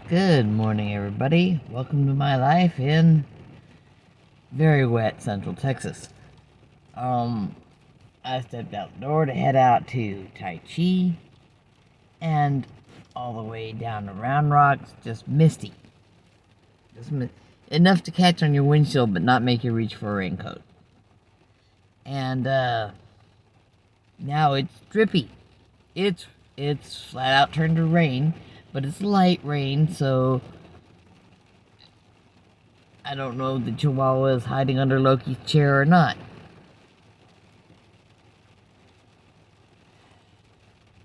Good morning, everybody. Welcome to my life in very wet Central Texas. Um, I stepped out the door to head out to Tai Chi, and all the way down to Round Rocks, just misty. Enough to catch on your windshield, but not make you reach for a raincoat. And now it's drippy. It's flat out turned to rain, but it's light rain, so I don't know if the Chihuahua is hiding under Loki's chair or not.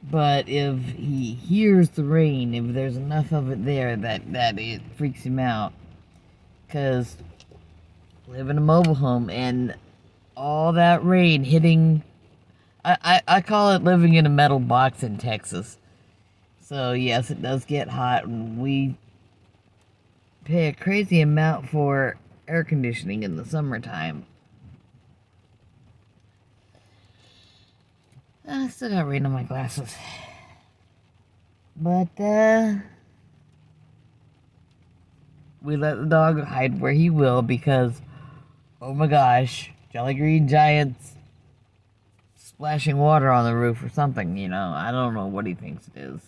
But if he hears the rain, if there's enough of it there that it freaks him out, because live in a mobile home and all that rain hitting, I call it living in a metal box in Texas. So yes, it does get hot, and we pay a crazy amount for air conditioning in the summertime. I still got rain on my glasses. But, we let the dog hide where he will because, oh my gosh, Jolly Green Giant's splashing water on the roof or something, you know. I don't know what he thinks it is.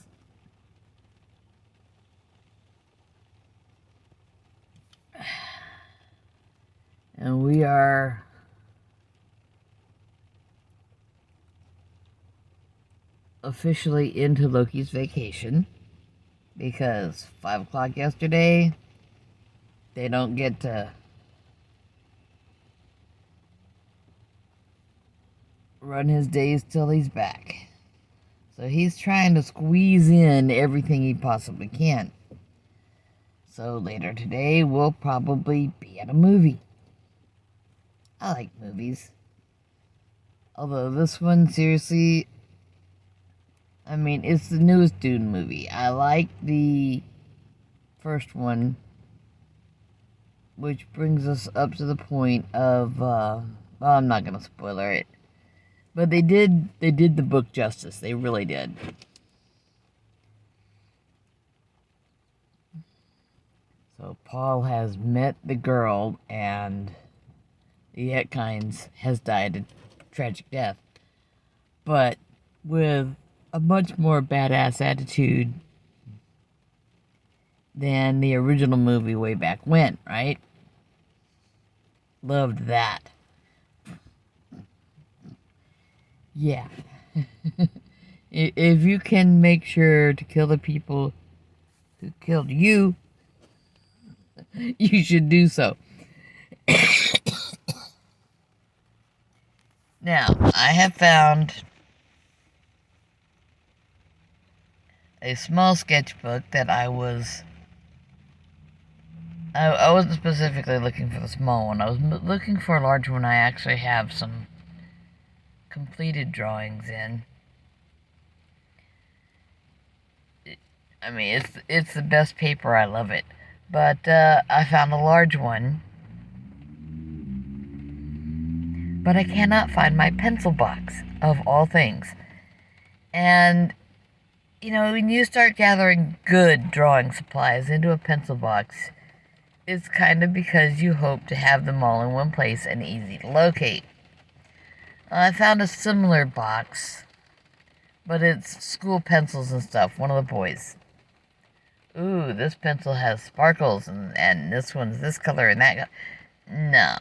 And we are officially into Loki's vacation because 5 o'clock yesterday, they don't get to run his days till he's back. So he's trying to squeeze in everything he possibly can. So later today, we'll probably be at a movie. I like movies. Although this one, seriously, I mean, it's the newest Dune movie. I like the first one, which brings us up to the point of, well, I'm not gonna spoiler it, but they did the book justice. They really did. So Paul has met the girl, and the Etkins has died a tragic death, but with a much more badass attitude than the original movie way back when, right? Loved that. Yeah. If you can make sure to kill the people who killed you, you should do so. Now, I have found a small sketchbook that I wasn't specifically looking for the small one. I was looking for a large one I actually have some completed drawings in. I mean, it's the best paper. I love it. But I found a large one. But I cannot find my pencil box, of all things. And, you know, when you start gathering good drawing supplies into a pencil box, it's kind of because you hope to have them all in one place and easy to locate. I found a similar box, but it's school pencils and stuff, one of the boys. Ooh, this pencil has sparkles, and this one's this color and that color. No.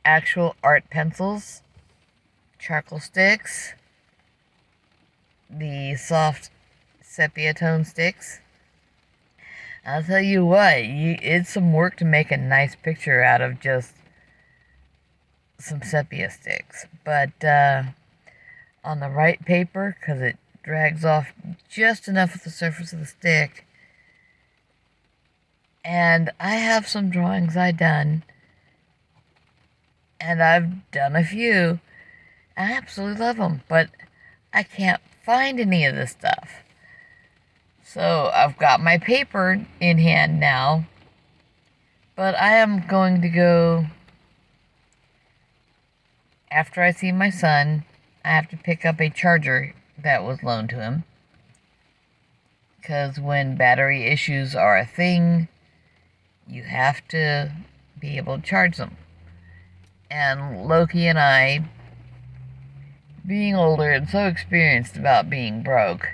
Actual art pencils, charcoal sticks, the soft sepia tone sticks. I'll tell you what, it's some work to make a nice picture out of just some sepia sticks. But on the right paper, because it drags off just enough of the surface of the stick. And I have some drawings I done, and I've done a few. I absolutely love them, but I can't find any of this stuff. So I've got my paper in hand now, but I am going to go, after I see my son, I have to pick up a charger that was loaned to him Because when battery issues are a thing, you have to be able to charge them. And Loki and I, being older and so experienced about being broke,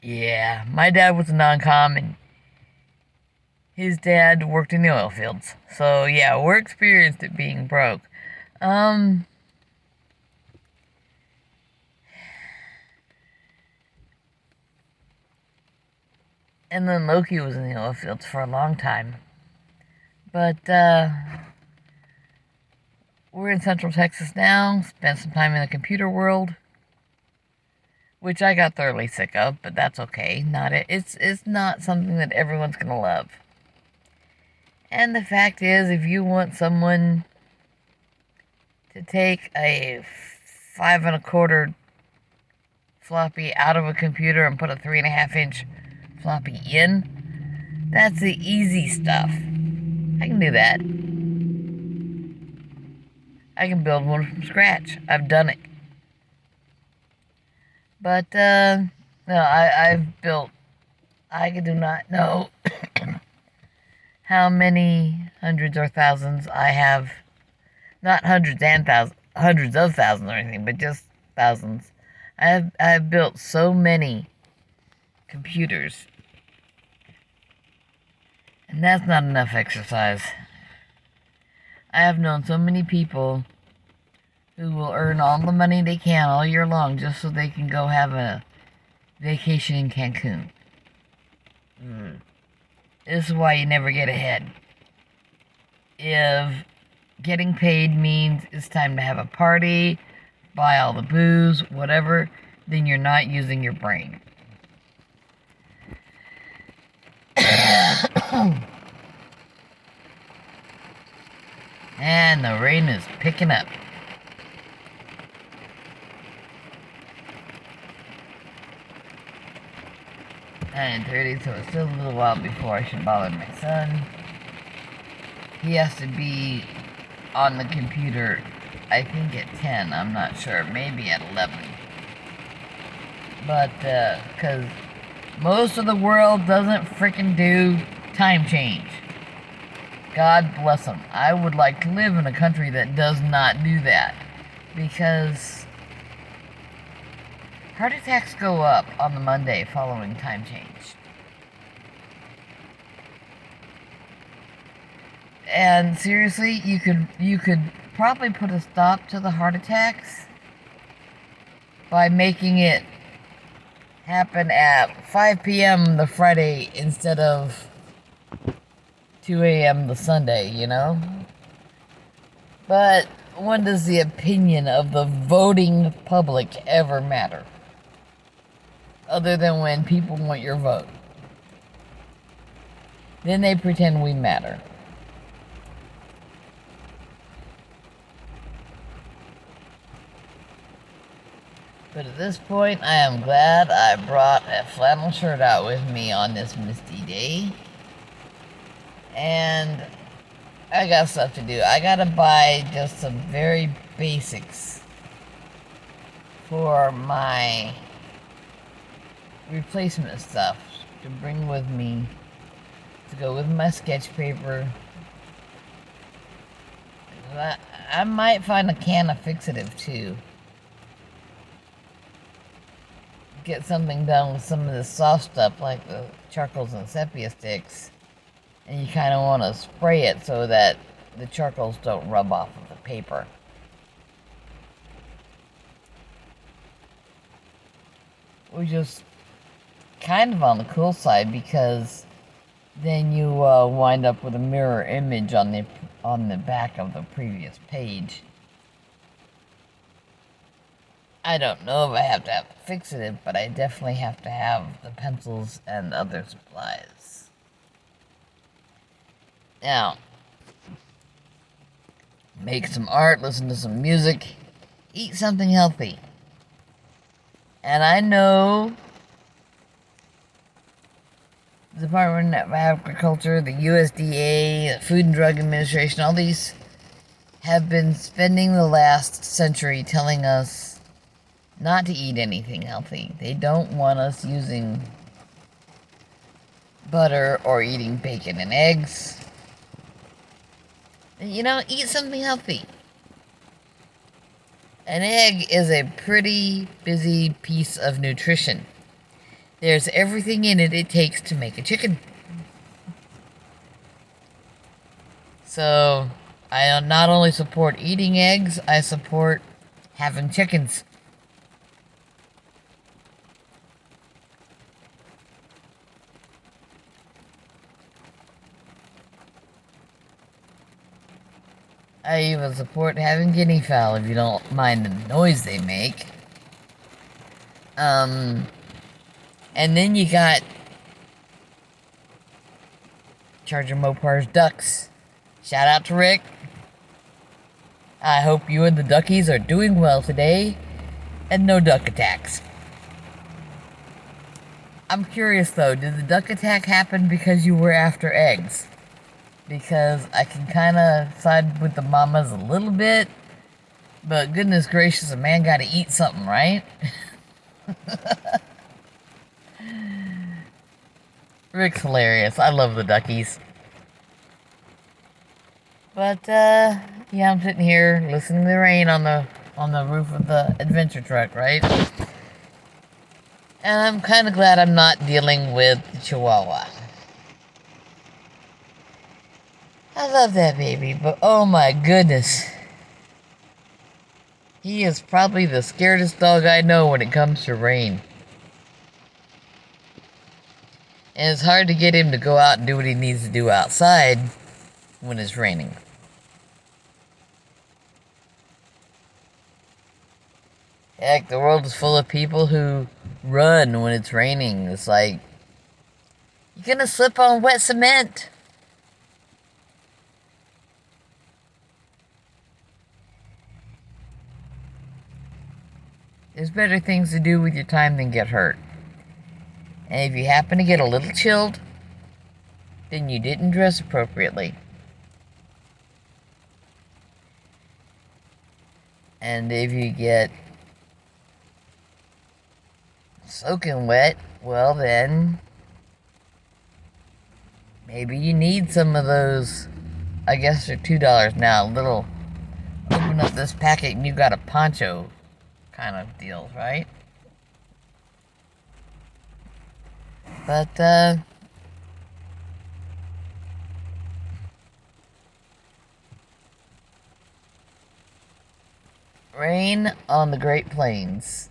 yeah, my dad was a non-com and his dad worked in the oil fields. So yeah, we're experienced at being broke. And then Loki was in the oil fields for a long time. But we're in Central Texas now, spent some time in the computer world, which I got thoroughly sick of, but that's okay. It's not something that everyone's going to love. And the fact is, if you want someone to take a 5 1/4 floppy out of a computer and put a 3.5-inch floppy in, that's the easy stuff. I can do that. I can build one from scratch. I've done it. But, no, I've built, I do not know how many hundreds or thousands I have, not hundreds and thousands, hundreds of thousands or anything, but just thousands. I've built so many computers, and that's not enough exercise. I have known so many people who will earn all the money they can all year long just so they can go have a vacation in Cancun. This is why you never get ahead. If getting paid means it's time to have a party, buy all the booze, whatever, then you're not using your brain. And the rain is picking up. And 9:30, so it's still a little while before I should bother my son. He has to be on the computer, I think at 10, I'm not sure, maybe at 11. But, because most of the world doesn't frickin' do time change. God bless them. I would like to live in a country that does not do that. Because heart attacks go up on the Monday following time change. And seriously, you could probably put a stop to the heart attacks by making it happen at 5 p.m. the Friday instead of 2 a.m. the Sunday, you know? But when does the opinion of the voting public ever matter? Other than when people want your vote. Then they pretend we matter. But at this point, I am glad I brought a flannel shirt out with me on this misty day. And I got stuff to do. I gotta buy just some very basics for my replacement stuff to bring with me to go with my sketch paper. I might find a can of fixative too. Get something done with some of the soft stuff like the charcoals and sepia sticks, and you kind of want to spray it so that the charcoals don't rub off of the paper. Which is kind of on the cool side because then you wind up with a mirror image on the back of the previous page. I don't know if I have to have fixative, but I definitely have to have the pencils and other supplies. Now, make some art, listen to some music, eat something healthy. And I know the Department of Agriculture, the USDA, the Food and Drug Administration, all these have been spending the last century telling us not to eat anything healthy. They don't want us using butter or eating bacon and eggs. Eat something healthy. An egg is a pretty busy piece of nutrition. There's everything in it takes to make a chicken. So, I not only support eating eggs, I support having chickens. I even support having guinea fowl if you don't mind the noise they make. And then you got Charger Mopar's ducks. Shout out to Rick. I hope you and the duckies are doing well today and no duck attacks. I'm curious though, did the duck attack happen because you were after eggs? Because I can kind of side with the mamas a little bit, but goodness gracious, a man got to eat something, right? Rick's hilarious. I love the duckies. But yeah, I'm sitting here listening to the rain on the roof of the adventure truck, right? And I'm kind of glad I'm not dealing with the Chihuahua. I love that baby, but oh my goodness. He is probably the scaredest dog I know when it comes to rain. And it's hard to get him to go out and do what he needs to do outside when it's raining. Heck, the world is full of people who run when it's raining. It's like, you're gonna slip on wet cement. There's better things to do with your time than get hurt. And if you happen to get a little chilled, then you didn't dress appropriately. And if you get soaking wet, well then, maybe you need some of those, I guess they're $2 now, little, open up this packet and you got a poncho kind of deals, right? But, rain on the Great Plains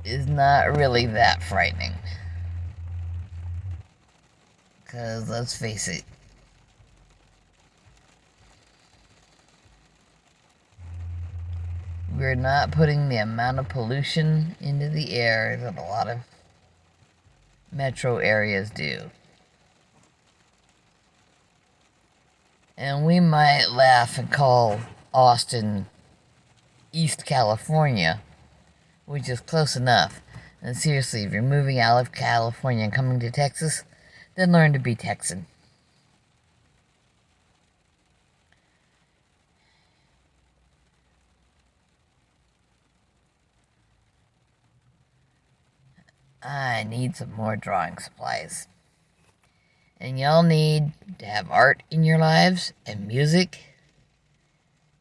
is not really that frightening. Because, let's face it, we're not putting the amount of pollution into the air that a lot of metro areas do. And we might laugh and call Austin East California, which is close enough. And seriously, if you're moving out of California and coming to Texas, then learn to be Texan. I need some more drawing supplies. And y'all need to have art in your lives, and music,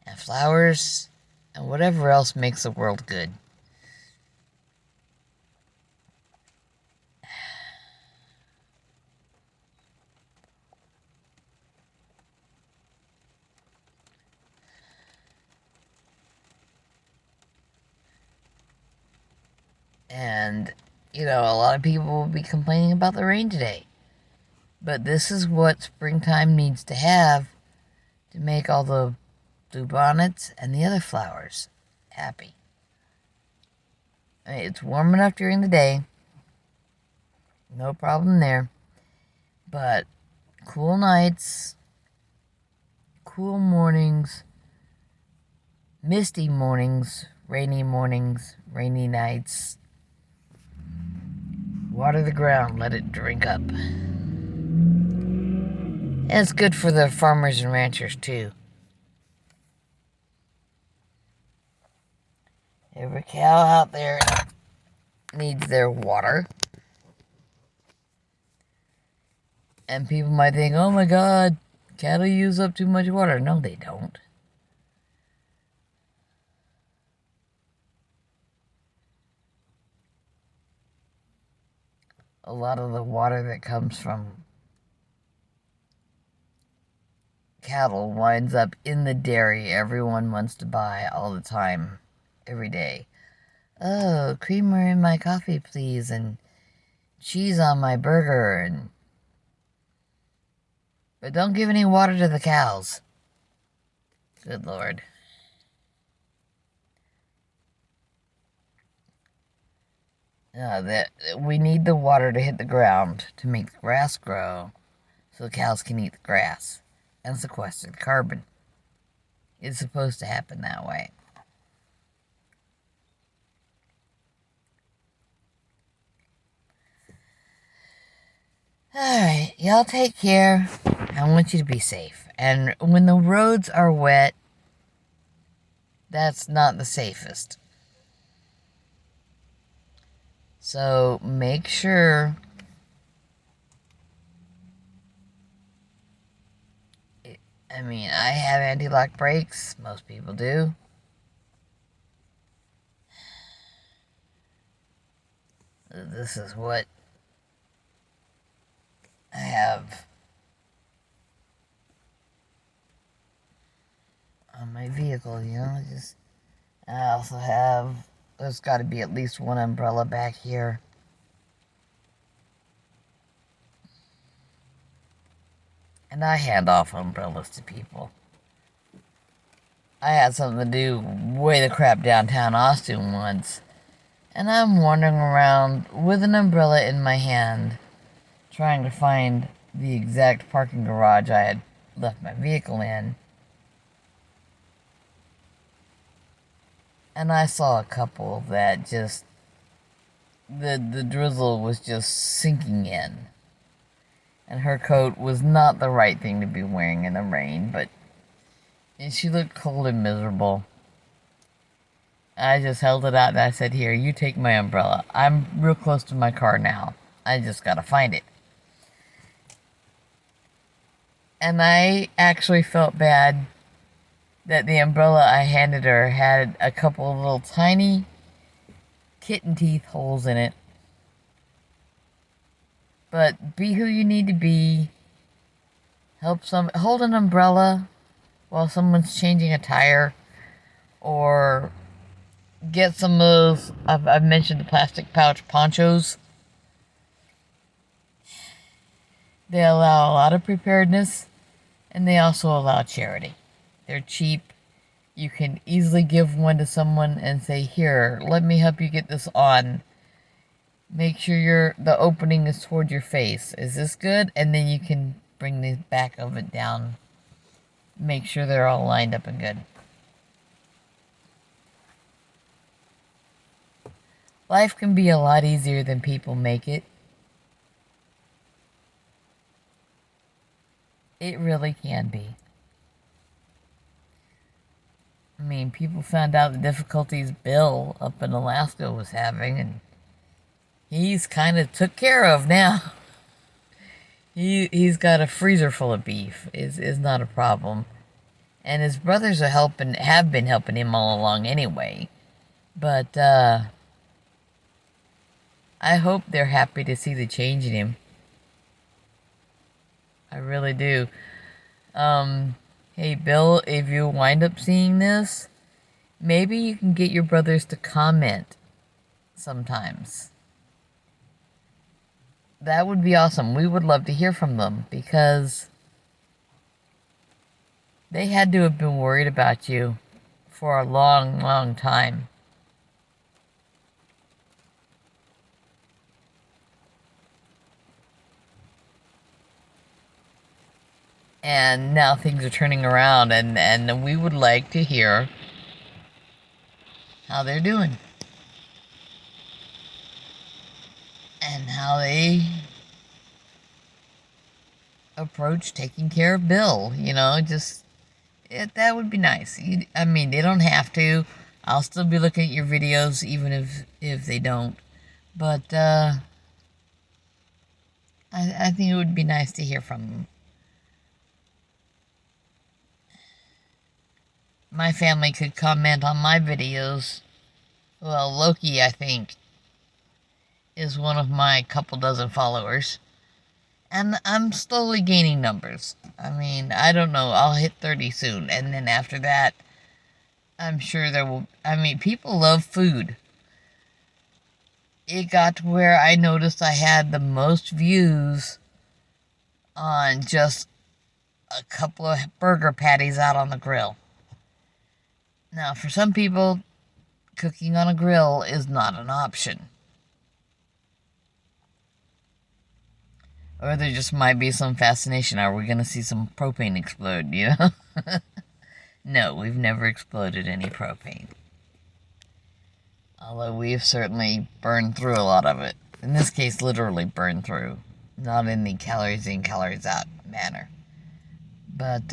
and flowers, and whatever else makes the world good. And, a lot of people will be complaining about the rain today. But this is what springtime needs to have to make all the bluebonnets and the other flowers happy. I mean, it's warm enough during the day. No problem there. But cool nights, cool mornings, misty mornings, rainy nights. Water the ground, let it drink up. And it's good for the farmers and ranchers too. Every cow out there needs their water. And people might think, oh my god, cattle use up too much water. No, they don't. A lot of the water that comes from cattle winds up in the dairy everyone wants to buy all the time, every day. Oh, creamer in my coffee, please, and cheese on my burger, but don't give any water to the cows. Good Lord. We need the water to hit the ground to make the grass grow so the cows can eat the grass and sequester the carbon. It's supposed to happen that way. Alright, y'all take care. I want you to be safe. And when the roads are wet, that's not the safest. So make sure I have anti-lock brakes. Most people do. This is what I have on my vehicle, I also have, there's got to be at least one umbrella back here. And I hand off umbrellas to people. I had something to do way the crap downtown Austin once. And I'm wandering around with an umbrella in my hand, trying to find the exact parking garage I had left my vehicle in. And I saw a couple that just, the drizzle was just sinking in. And her coat was not the right thing to be wearing in the rain, but she looked cold and miserable. I just held it out and I said, here, you take my umbrella. I'm real close to my car now. I just gotta find it. And I actually felt bad that the umbrella I handed her had a couple of little tiny kitten teeth holes in it. But be who you need to be. Hold an umbrella while someone's changing a tire, or get some of those, I've mentioned the plastic pouch ponchos. They allow a lot of preparedness, and they also allow charity. They're cheap. You can easily give one to someone and say, here, let me help you get this on. Make sure the opening is toward your face. Is this good? And then you can bring the back of it down. Make sure they're all lined up and good. Life can be a lot easier than people make it. It really can be. People found out the difficulties Bill up in Alaska was having, and he's kind of took care of now. He's got a freezer full of beef. Is not a problem. And his brothers have been helping him all along anyway. But I hope they're happy to see the change in him. I really do. Hey Bill, if you wind up seeing this, maybe you can get your brothers to comment sometimes. That would be awesome. We would love to hear from them, because they had to have been worried about you for a long, long time. And now things are turning around, and we would like to hear how they're doing. And how they approach taking care of Bill. That would be nice. They don't have to. I'll still be looking at your videos even if they don't. But I think it would be nice to hear from them. My family could comment on my videos. Well, Loki, I think, is one of my couple dozen followers. And I'm slowly gaining numbers. I mean, I don't know. I'll hit 30 soon. And then after that, I'm sure there will... I mean, people love food. It got to where I noticed I had the most views on just a couple of burger patties out on the grill. Now, for some people, cooking on a grill is not an option. Or there just might be some fascination. Are we going to see some propane explode, you know? No, we've never exploded any propane. Although we've certainly burned through a lot of it. In this case, literally burned through. Not in the calories in, calories out manner. But,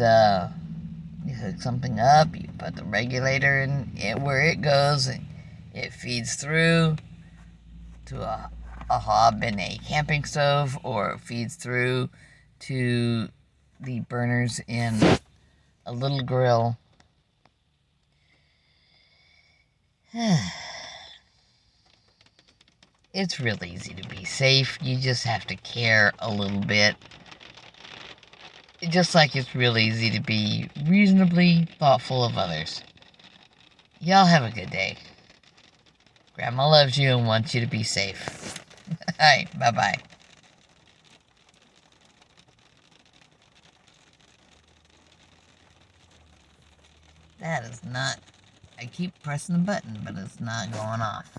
you hook something up, you put the regulator in it where it goes, and it feeds through to a hob in a camping stove, or it feeds through to the burners in a little grill. It's real easy to be safe. You just have to care a little bit. Just like it's real easy to be reasonably thoughtful of others. Y'all have a good day. Grandma loves you and wants you to be safe. Alright, bye-bye. That is not... I keep pressing the button, but it's not going off.